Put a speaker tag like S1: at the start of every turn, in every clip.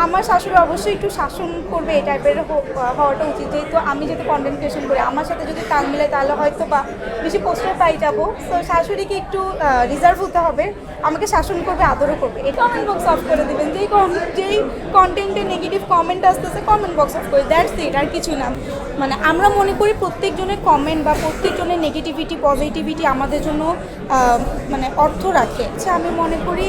S1: আমার শাশুড়ি অবশ্যই একটু শাসন করবে, এই টাইপের হওয়াটা উচিত। যেহেতু আমি যদি কন্টেন্ট ক্রিয়েশন করি, আমার সাথে যদি তাল মিলাই তাহলে হয়তো বা বেশি পোস্টার পাই যাবো। তো শাশুড়িকে একটু রিজার্ভ হতে হবে, আমাকে শাসন করবে, আদরও করবে। এই কমেন্ট বক্স অফ করে দেবেন, যেই কন্টেন্টে নেগেটিভ কমেন্ট আসতেছে কমেন্ট বক্স অফ করে, দ্যাটস ইট, আর কিছু না। মানে আমরা মনে করি প্রত্যেকজনের কমেন্ট বা প্রত্যেকজনের নেগেটিভিটি পজিটিভিটি আমাদের জন্য মানে অর্থ রাখে। আচ্ছা, আমি মনে করি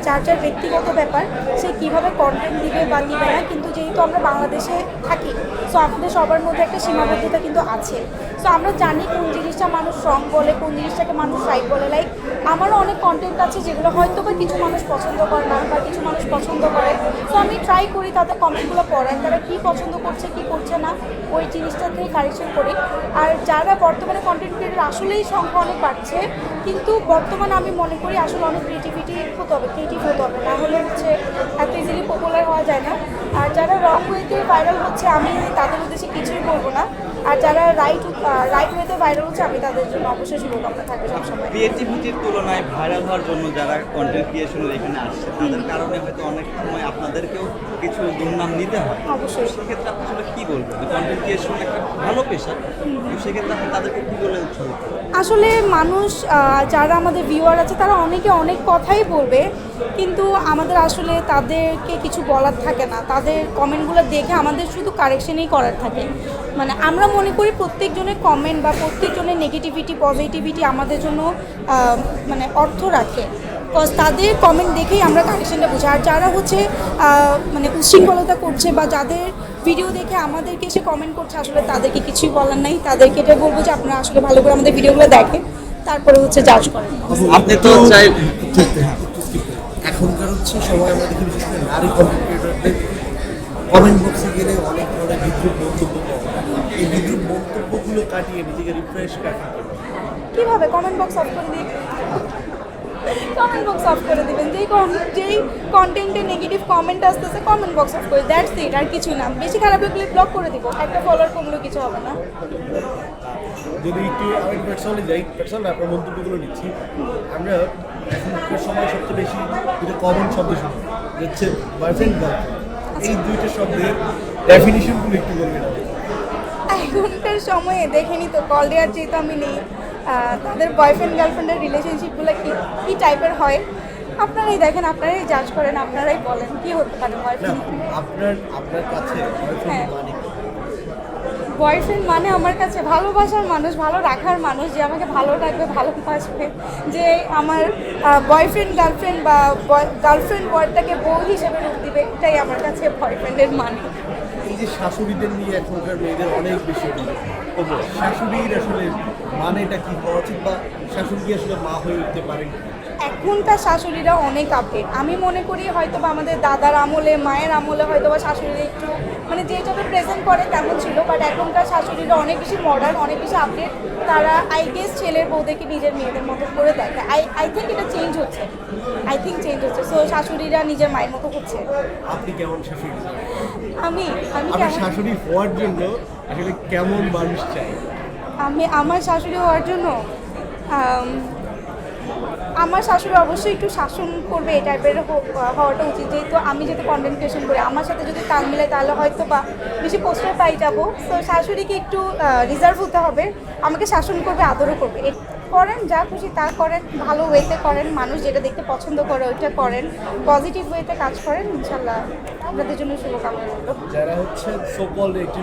S1: যার যার ব্যক্তিগত ব্যাপার, সে কীভাবে কন্টেন্ট দিবে বা দিবে না, কিন্তু যেহেতু আমরা বাংলাদেশে থাকি, সো আমাদের সবার মধ্যে একটা সীমাবদ্ধতা কিন্তু আছে। সো আমরা জানি কোন জিনিসটা মানুষ রং বলে, কোন জিনিসটাকে মানুষ রাইট বলে। লাইক আমারও অনেক কন্টেন্ট আছে যেগুলো হয়তো বা কিছু মানুষ পছন্দ করে না বা কিছু মানুষ পছন্দ করে। তো আমি ট্রাই করি তাদের কমেন্টগুলো পড়ার, তারা কী পছন্দ করছে কী করছে না, ওই জিনিসটা থেকে কারেকশন করি। আর যারা বর্তমানে কন্টেন্ট ক্রিয়েটার আসলেই সংখ্যা অনেক বাড়ছে, কিন্তু বর্তমানে আমি মনে করি আসলে অনেক ক্রিয়েটিভ হতে হবে, না হলে হচ্ছে এত ইজিলি পপুলার হওয়া যায় না। আর যারা রং ওয়েতে ভাইরাল হচ্ছে, আমি তাদের উদ্দেশ্যে কিছুই বলবো না। আর যারা রাইট ওয়েতে ভাইরাল হচ্ছে, আমি তাদের জন্য অবশ্যই শুভকামনা থাকবে সবসময়।
S2: ক্রিয়েটিভিটির তুলনায় ভাইরাল হওয়ার জন্য যারা কন্টেন্ট ক্রিয়েশনের এখানে আসছে, তাদের কারণে হয়তো অনেক সময় আপনাদেরকেও কিছু দুর্নাম নিতে হয়।
S1: অবশ্যই।
S2: সেক্ষেত্রে আপনি আসলে কী বলবেন? কন্টেন্ট ক্রিয়েশন একটা ভালো পেশা, তো সেক্ষেত্রে আপনি তাদেরকে কী বলে উৎসাহিত?
S1: আসলে মানুষ যারা আমাদের ভিউয়ার আছে, তারা অনেকে অনেক কথাই বলবে, কিন্তু আমাদের আসলে তাদেরকে কিছু বলার থাকে না। তাদের কমেন্টগুলো দেখে আমাদের শুধু কারেকশনই করার থাকে। মানে আমরা মনে করি প্রত্যেকজনের কমেন্ট বা প্রত্যেকজনের নেগেটিভিটি পজিটিভিটি আমাদের জন্য মানে অর্থ রাখে। বিকজ তাদের কমেন্ট দেখেই আমরা কারেকশনটা বুঝি। আর যারা হচ্ছে মানে উশৃঙ্খলতা করছে বা যাদের ভিডিও দেখে আমাদেরকে এসে কমেন্ট করছে, আসলে তাদেরকে কিছুই বলার নাই। তাদেরকে এটা বলবো যে আপনারা আসলে ভালো করে আমাদের ভিডিওগুলো দেখেন, তারপরে হচ্ছে জাজ করেন।
S2: আপনি তো চাই
S3: এখনকার হচ্ছে সময় আমরা দেখি, বিশেষ করে নারী কন্টেন্ট ক্রিয়েটরদের কমেন্ট বক্সে গেলে অনেক ধরনের বিদ্রুপ মন্তব্য পাওয়া যায়। এই বিদ্রুপ মন্তব্যগুলো কাটিয়ে নিজেকে রিফ্রেশ রাখা
S1: কীভাবে? কমেন্ট বক্স অফ করে দিই, কমেন্ট বক্স অফ করে দেবেন। যেই কন্টেন্টে নেগেটিভ কমেন্ট আসতেছে কমেন্ট বক্স অফ করে, দ্যাটস ইট, আর কিছু না। বেশি খারাপ লাগলে ব্লক করে দিব, একটা ফলোয়ার কমলেও কিছু হবে না।
S3: যদি একটু আমি পার্সোনালি যাই, পার্সোনালি আপনার মন্তব্যগুলো নিচ্ছি। আমরা এখনকার সময় সবচেয়ে বেশি দুটো কমন শব্দ শুনি, হচ্ছে বয়ফ্রেন্ড গার্লফ্রেন্ড। এই দুইটা শব্দের ডেফিনিশনগুলো একটু বলবেন।
S1: এখনকার সময়ে দেখেনি তো, কল দেওয়ার যেহেতু আমি নেই, তাদের বয়ফ্রেন্ড গার্লফ্রেন্ডের রিলেশনশিপগুলো কী টাইপের হয় আপনারাই দেখেন, আপনারাই জাজ করেন, আপনারাই বলেন কী হতে পারে বয়ফ্রেন্ড।
S3: আপনার কাছে
S1: হ্যাঁ, বয়ফ্রেন্ড মানে আমার কাছে ভালোবাসার মানুষ, ভালো রাখার মানুষ, যে আমাকে ভালো রাখবে, ভালোবাসবে। যে আমার বয়ফ্রেন্ড গার্লফ্রেন্ড বা গার্লফ্রেন্ড ওয়ার্ডটাকে বউ হিসেবে রূপ দিবে, এটাই আমার কাছে বয়ফ্রেন্ডের মানে।
S3: এই যে শাশুড়িদের নিয়ে এখনকার মেয়েদের অনেক বেশি খবর, শাশুড়ির আসলে মানেটা কি হওয়া উচিত, বা শাশুড়ি কি আসলে মা হয়ে উঠতে পারেন?
S1: এখনকার শাশুড়িরা অনেক আপডেট। আমি মনে করি হয়তো বা আমাদের দাদার আমলে, মায়ের আমলে হয়তো বা শাশুড়িরা একটু মানে যেভাবে প্রেজেন্ট করে তেমন ছিল, বাট এখনকার শাশুড়িরা অনেক বেশি মডার্ন, অনেক বেশি আপডেট। তারা আই গেস ছেলের বউদেরকে নিজের মেয়েদের মতো করে দেখে। আই থিঙ্ক এটা চেঞ্জ হচ্ছে, সো শাশুড়িরা নিজের মায়ের মতো হচ্ছে।
S3: আপনি কেমন শাশুড়ি?
S1: আমি
S3: আপনার শাশুড়ি হওয়ার জন্য আসলে কেমন মানুষ চাই?
S1: আমার শাশুড়ি হওয়ার জন্য আমার শাশুড়ি অবশ্যই একটু শাসন করবে, এই টাইপের হওয়াটা উচিত। যেহেতু আমি যদি কন্টেন্ট ক্রিয়েশন করি, আমার সাথে যদি তাল মিলাই তাহলে হয়তো বা বেশি পোস্টার পাই যাবো। তো শাশুড়িকে একটু রিজার্ভ হতে হবে, আমাকে শাসন করবে, আদরও করবে। করেন যা খুশি তা করেন, ভালো ওয়েতে করেন, মানুষ যেটা দেখতে পছন্দ করে ওইটা করেন, পজিটিভ ওয়েতে কাজ করেন, ইনশাল্লাহ আপনাদের জন্য শুভকামনা রইল।
S3: যারা হচ্ছে সো কল্ড